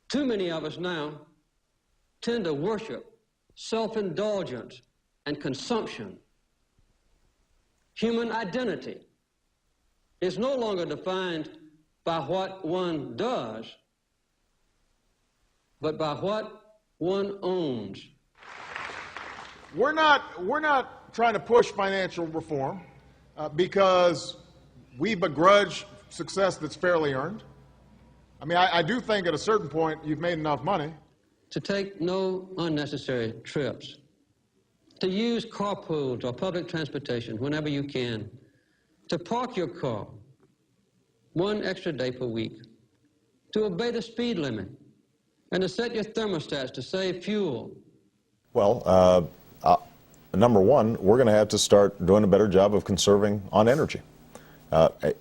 Too many of us now tend to worship self-indulgence and consumption. Human identity is no longer defined by what one does, but by what one owns. We're not trying to push financial reform because we begrudge success that's fairly earned. I mean, I do think at a certain point you've made enough money. To take no unnecessary trips, to use carpools or public transportation whenever you can, to park your car 1 extra day per week, to obey the speed limit, and to set your thermostats to save fuel. Well, number one, we're going to have to start doing a better job of conserving on energy.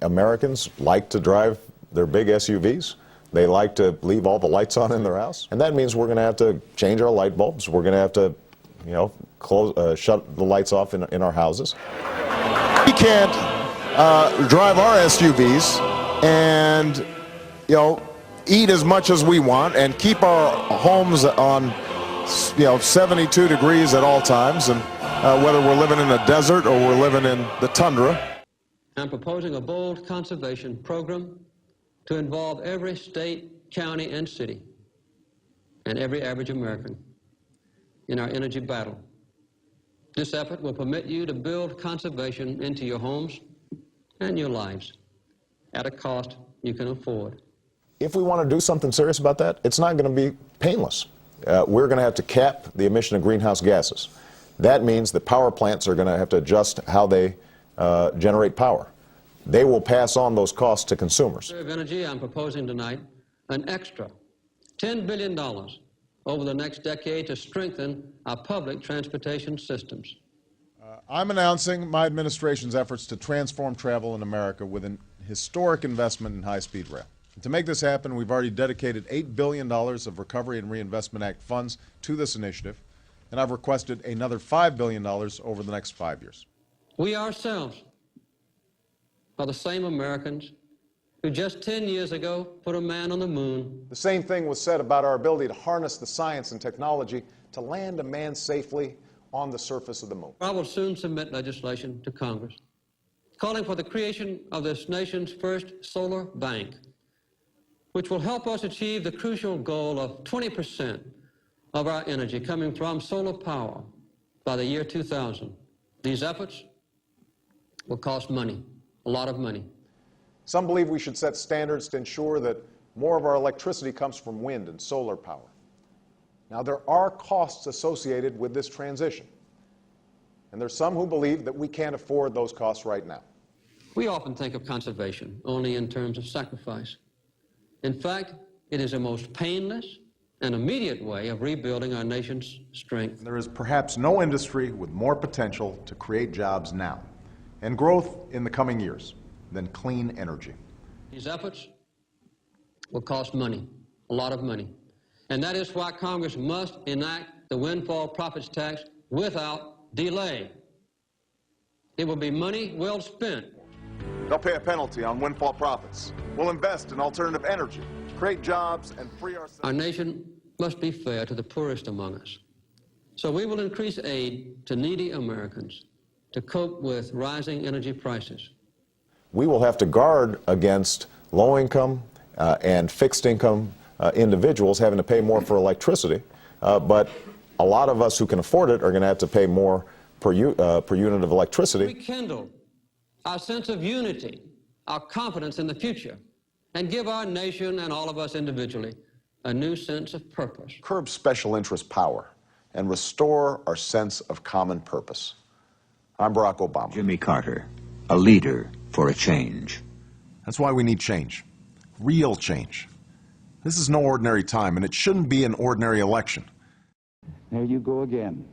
Americans like to drive their big SUVs. They like to leave all the lights on in their house. And that means we're going to have to change our light bulbs. We're going to have to, you know, shut the lights off in our houses. We can't drive our SUVs and, you know, eat as much as we want and keep our homes on, you know, 72 degrees at all times, and whether we're living in a desert or we're living in the tundra. I'm proposing a bold conservation program to involve every state, county, and city, and every average American in our energy battle. This effort will permit you to build conservation into your homes and your lives at a cost you can afford. If we want to do something serious about that, it's not going to be painless. We're going to have to cap the emission of greenhouse gases. That means that power plants are going to have to adjust how they generate power. They will pass on those costs to consumers. Of energy, I'm proposing tonight an extra $10 billion over the next decade to strengthen our public transportation systems. I'm announcing my administration's efforts to transform travel in America with an historic investment in high-speed rail. And to make this happen, we've already dedicated $8 billion of Recovery and Reinvestment Act funds to this initiative, and I've requested another $5 billion over the next 5 years. We ourselves are the same Americans who just 10 years ago put a man on the moon. The same thing was said about our ability to harness the science and technology to land a man safely on the surface of the moon. I will soon submit legislation to Congress calling for the creation of this nation's first solar bank, which will help us achieve the crucial goal of 20% of our energy coming from solar power by the year 2000. These efforts will cost money, a lot of money. Some believe we should set standards to ensure that more of our electricity comes from wind and solar power. Now, there are costs associated with this transition, and there's some who believe that we can't afford those costs right now. We often think of conservation only in terms of sacrifice. In fact, it is a most painless and immediate way of rebuilding our nation's strength. There is perhaps no industry with more potential to create jobs now and growth in the coming years than clean energy. These efforts will cost money, a lot of money. And that is why Congress must enact the windfall profits tax without delay. It will be money well spent. They'll pay a penalty on windfall profits. We'll invest in alternative energy, create jobs, and free ourselves. Our nation must be fair to the poorest among us. So we will increase aid to needy Americans to cope with rising energy prices. We will have to guard against low-income and fixed-income individuals having to pay more for electricity, but a lot of us who can afford it are going to have to pay more per unit of electricity. Rekindle our sense of unity, our confidence in the future, and give our nation and all of us individually a new sense of purpose. Curb special interest power and restore our sense of common purpose. I'm Barack Obama. Jimmy Carter, a leader for a change. That's why we need change, real change. This is no ordinary time, and it shouldn't be an ordinary election. There you go again.